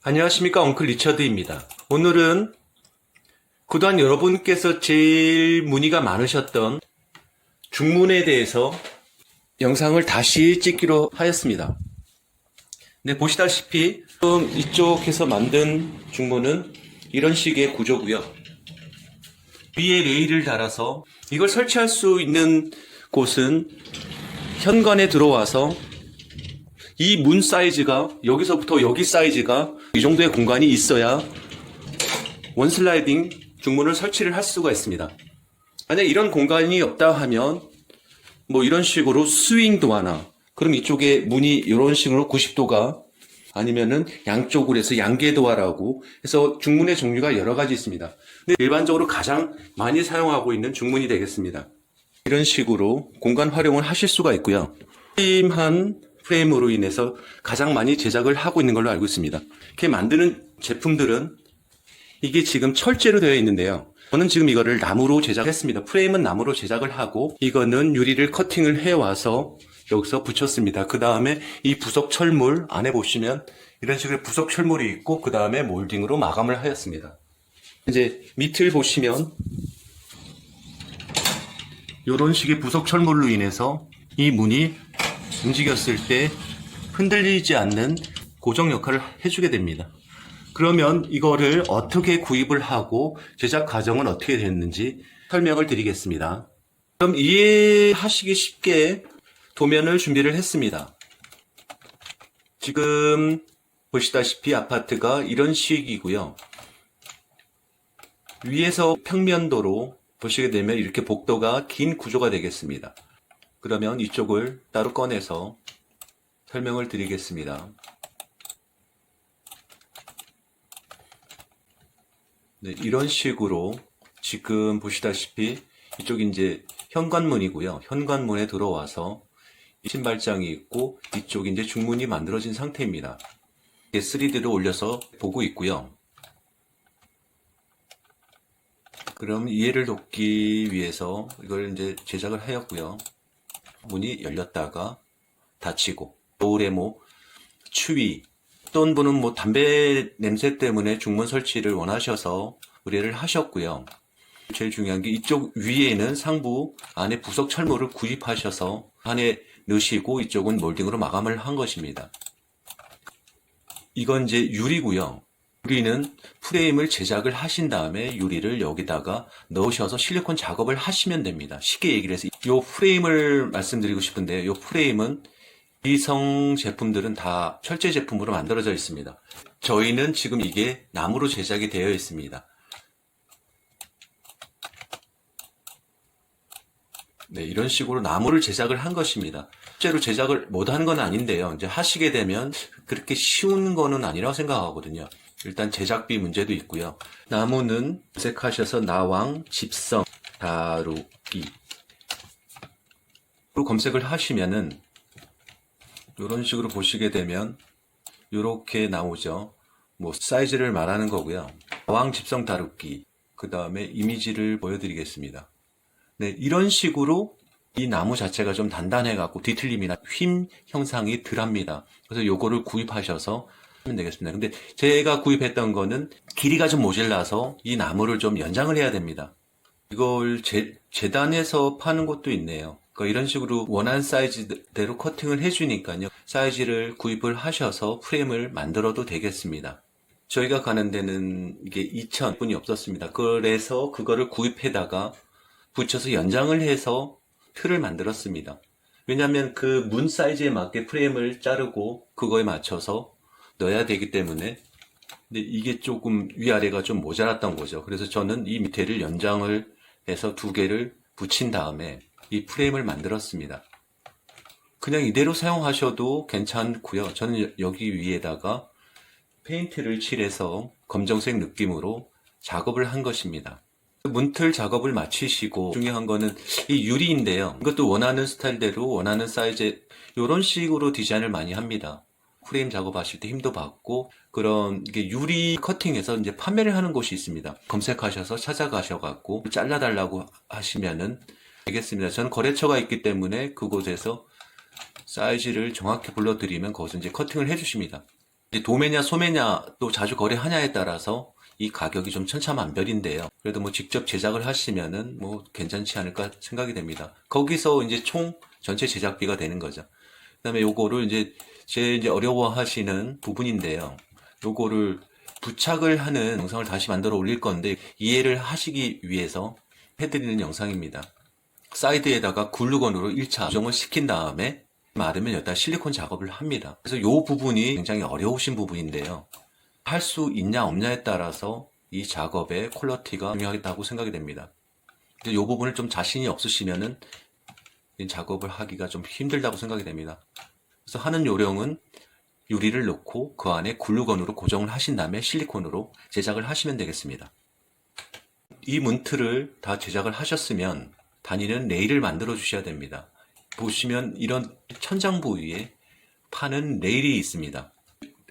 안녕하십니까, 엉클 리처드입니다. 오늘은 그동안 여러분께서 제일 문의가 많으셨던 중문에 대해서 영상을 다시 찍기로 하였습니다. 네, 보시다시피 지금 이쪽에서 만든 중문은 이런 식의 구조고요. 위에 레일을 달아서 이걸 설치할 수 있는 곳은 현관에 들어와서 이 문 사이즈가 여기서부터 여기 사이즈가 이 정도의 공간이 있어야 원슬라이딩 중문을 설치를 할 수가 있습니다. 만약 이런 공간이 없다 하면 뭐 이런 식으로 스윙 도어나 그럼 이쪽에 문이 이런 식으로 90도가 아니면은 양쪽으로 해서 양계 도어라고 해서 중문의 종류가 여러 가지 있습니다. 근데 일반적으로 가장 많이 사용하고 있는 중문이 되겠습니다. 이런 식으로 공간 활용을 하실 수가 있고요. 스림한 프레임으로 인해서 가장 많이 제작을 하고 있는 걸로 알고 있습니다. 이렇게 만드는 제품들은 이게 지금 철제로 되어 있는데요. 저는 지금 이거를 나무로 제작했습니다. 프레임은 나무로 제작을 하고 이거는 유리를 커팅을 해와서 여기서 붙였습니다. 그 다음에 이 부속 철물 안에 보시면 이런 식으로 부속 철물이 있고 그 다음에 몰딩으로 마감을 하였습니다. 이제 밑을 보시면 이런 식의 부속 철물로 인해서 이 문이 움직였을 때 흔들리지 않는 고정 역할을 해주게 됩니다. 그러면 이거를 어떻게 구입을 하고 제작 과정은 어떻게 됐는지 설명을 드리겠습니다. 그럼 이해하시기 쉽게 도면을 준비를 했습니다. 지금 보시다시피 아파트가 이런 식이고요. 위에서 평면도로 보시게 되면 이렇게 복도가 긴 구조가 되겠습니다. 그러면 이쪽을 따로 꺼내서 설명을 드리겠습니다. 네, 이런 식으로 지금 보시다시피 이쪽이 이제 현관문이고요. 현관문에 들어와서 신발장이 있고 이쪽이 이제 중문이 만들어진 상태입니다. 3D로 올려서 보고 있고요. 그럼 이해를 돕기 위해서 이걸 이제 제작을 하였고요. 문이 열렸다가 닫히고 겨울에 뭐 추위 어떤 분은 뭐 담배 냄새 때문에 중문 설치를 원하셔서 의뢰를 하셨고요. 제일 중요한 게 이쪽 위에는 상부 안에 부속 철물을 구입하셔서 안에 넣으시고 이쪽은 몰딩으로 마감을 한 것입니다. 이건 이제 유리고요. 유리는 프레임을 제작을 하신 다음에 유리를 여기다가 넣으셔서 실리콘 작업을 하시면 됩니다. 쉽게 얘기를 해서 이 프레임을 말씀드리고 싶은데 이 프레임은 위성 제품들은 다 철제 제품으로 만들어져 있습니다. 저희는 지금 이게 나무로 제작이 되어 있습니다. 네, 이런 식으로 나무를 제작을 한 것입니다. 실제로 제작을 못하는 건 아닌데요. 이제 하시게 되면 그렇게 쉬운 거는 아니라고 생각하거든요. 일단 제작비 문제도 있고요. 나무는 검색하셔서 나왕 집성 다루기 검색을 하시면은 이런 식으로 보시게 되면 이렇게 나오죠. 뭐 사이즈를 말하는 거고요. 나왕 집성 다루기 그 다음에 이미지를 보여드리겠습니다. 네, 이런 식으로 이 나무 자체가 좀 단단해 갖고 뒤틀림이나 휨 형상이 덜합니다. 그래서 요거를 구입하셔서 하면 되겠습니다. 근데 제가 구입했던 거는 길이가 좀 모자라서 이 나무를 좀 연장을 해야 됩니다. 이걸 재단해서 파는 곳도 있네요. 그러니까 이런 식으로 원하는 사이즈대로 커팅을 해주니까요. 사이즈를 구입을 하셔서 프레임을 만들어도 되겠습니다. 저희가 가는 데는 이게 2,000분이 없었습니다. 그래서 그거를 구입해다가 붙여서 연장을 해서 틀을 만들었습니다. 왜냐하면 그 문 사이즈에 맞게 프레임을 자르고 그거에 맞춰서 넣어야 되기 때문에 근데 이게 조금 위아래가 좀 모자랐던 거죠. 그래서 저는 이 밑에를 연장을 해서 2개를 붙인 다음에 이 프레임을 만들었습니다. 그냥 이대로 사용하셔도 괜찮고요. 저는 여기 위에다가 페인트를 칠해서 검정색 느낌으로 작업을 한 것입니다. 문틀 작업을 마치시고 중요한 거는 이 유리인데요. 이것도 원하는 스타일대로 원하는 사이즈 이런 식으로 디자인을 많이 합니다. 프레임 작업하실 때 힘도 받고 그런 이게 유리 커팅해서 이제 판매를 하는 곳이 있습니다. 검색하셔서 찾아가셔갖고 잘라달라고 하시면은 되겠습니다. 저는 거래처가 있기 때문에 그곳에서 사이즈를 정확히 불러드리면 거기서 이제 커팅을 해주십니다. 이제 도매냐 소매냐 또 자주 거래하냐에 따라서 이 가격이 좀 천차만별인데요. 그래도 뭐 직접 제작을 하시면은 뭐 괜찮지 않을까 생각이 됩니다. 거기서 이제 총 전체 제작비가 되는 거죠. 그다음에 요거를 이제 제일 이제 어려워하시는 부분인데요. 요거를 부착을 하는 영상을 다시 만들어 올릴 건데 이해를 하시기 위해서 해드리는 영상입니다. 사이드에다가 글루건으로 1차 고정을 시킨 다음에 마르면 여기다 실리콘 작업을 합니다. 그래서 이 부분이 굉장히 어려우신 부분인데요. 할 수 있냐 없냐에 따라서 이 작업의 퀄리티가 중요하다고 생각이 됩니다. 이 부분을 좀 자신이 없으시면은 이 작업을 하기가 좀 힘들다고 생각이 됩니다. 그래서 하는 요령은 유리를 넣고 그 안에 글루건으로 고정을 하신 다음에 실리콘으로 제작을 하시면 되겠습니다. 이 문틀을 다 제작을 하셨으면 다니는 레일을 만들어 주셔야 됩니다. 보시면 이런 천장 부위에 파는 레일이 있습니다.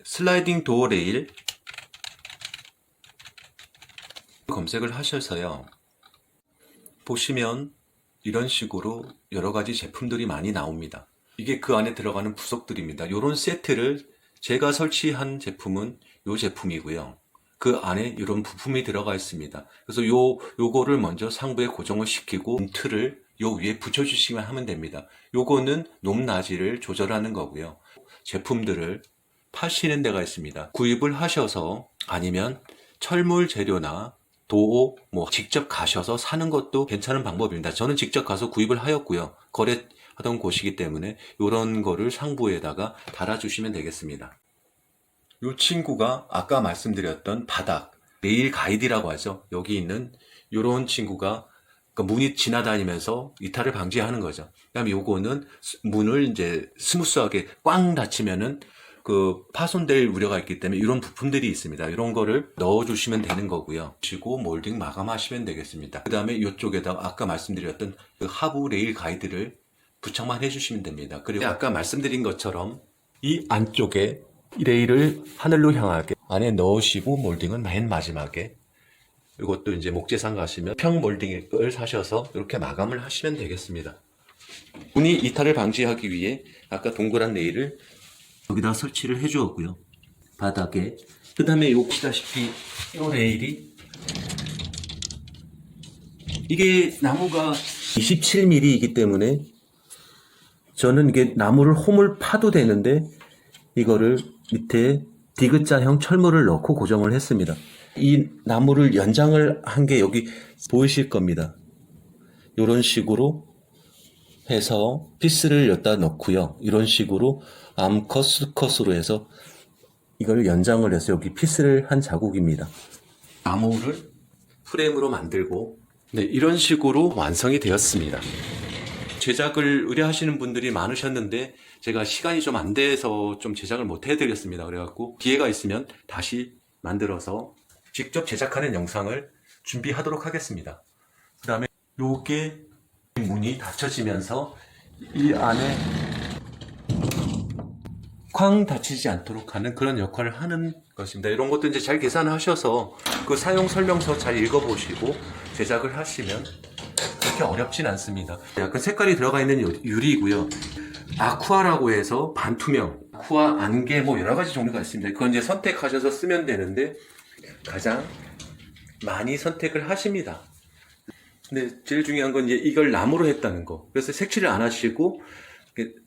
슬라이딩 도어 레일 검색을 하셔서요. 보시면 이런 식으로 여러 가지 제품들이 많이 나옵니다. 이게 그 안에 들어가는 부속들입니다. 이런 세트를 제가 설치한 제품은 이 제품이고요. 그 안에 이런 부품이 들어가 있습니다. 그래서 요거를 먼저 상부에 고정을 시키고 문틀을 요 위에 붙여주시면 하면 됩니다. 요거는 높낮이를 조절하는 거고요. 제품들을 파시는 데가 있습니다. 구입을 하셔서 아니면 철물 재료나 도오 직접 가셔서 사는 것도 괜찮은 방법입니다. 저는 직접 가서 구입을 하였고요. 거래하던 곳이기 때문에 이런 거를 상부에다가 달아주시면 되겠습니다. 이 친구가 아까 말씀드렸던 바닥 레일 가이드라고 하죠. 여기 있는 이런 친구가 문이 지나다니면서 이탈을 방지하는 거죠. 그다음에 요거는 문을 이제 스무스하게 꽝 닫히면은 그 파손될 우려가 있기 때문에 이런 부품들이 있습니다. 이런 거를 넣어주시면 되는 거고요. 그리고 몰딩 마감하시면 되겠습니다. 그 다음에 이쪽에다가 아까 말씀드렸던 그 하부 레일 가이드를 부착만 해주시면 됩니다. 그리고 아까 말씀드린 것처럼 이 안쪽에 레일을 하늘로 향하게 안에 넣으시고 몰딩은 맨 마지막에 이것도 이제 목재상 가시면 평 몰딩을 사셔서 이렇게 마감을 하시면 되겠습니다. 문이 이탈을 방지하기 위해 아까 동그란 레일을 여기다 설치를 해주었고요. 바닥에. 그 다음에 보시다시피 이 레일이 이게 나무가 27mm이기 때문에 저는 이게 나무를 홈을 파도 되는데 이거를 밑에 디귿자형 철물을 넣고 고정을 했습니다. 이 나무를 연장을 한 게 여기 보이실 겁니다. 이런 식으로 해서 피스를 여기다 넣고요. 이런 식으로 암컷, 수컷으로 해서 이걸 연장을 해서 여기 피스를 한 자국입니다. 나무를 프레임으로 만들고 네, 이런 식으로 완성이 되었습니다. 제작을 의뢰하시는 분들이 많으셨는데 제가 시간이 좀 안 돼서 좀 제작을 못 해드렸습니다. 그래갖고 기회가 있으면 다시 만들어서 직접 제작하는 영상을 준비하도록 하겠습니다. 그 다음에 요게 문이 닫혀지면서 이 안에 쾅 닫히지 않도록 하는 그런 역할을 하는 것입니다. 이런 것도 이제 잘 계산하셔서 그 사용 설명서 잘 읽어보시고 제작을 하시면 그렇게 어렵진 않습니다. 약간 색깔이 들어가 있는 유리이고요. 아쿠아라고 해서 반투명, 아쿠아, 안개 여러 가지 종류가 있습니다. 그건 이제 선택하셔서 쓰면 되는데 가장 많이 선택을 하십니다. 근데 제일 중요한 건 이제 이걸 나무로 했다는 거. 그래서 색칠을 안 하시고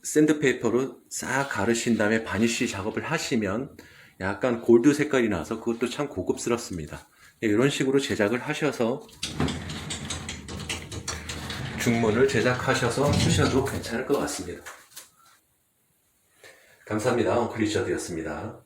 샌드페이퍼로 싹 가르신 다음에 바니쉬 작업을 하시면 약간 골드 색깔이 나서 그것도 참 고급스럽습니다. 이런 식으로 제작을 하셔서 중문을 제작하셔서 쓰셔도 괜찮을 것 같습니다. 감사합니다. 엉클 리처드였습니다.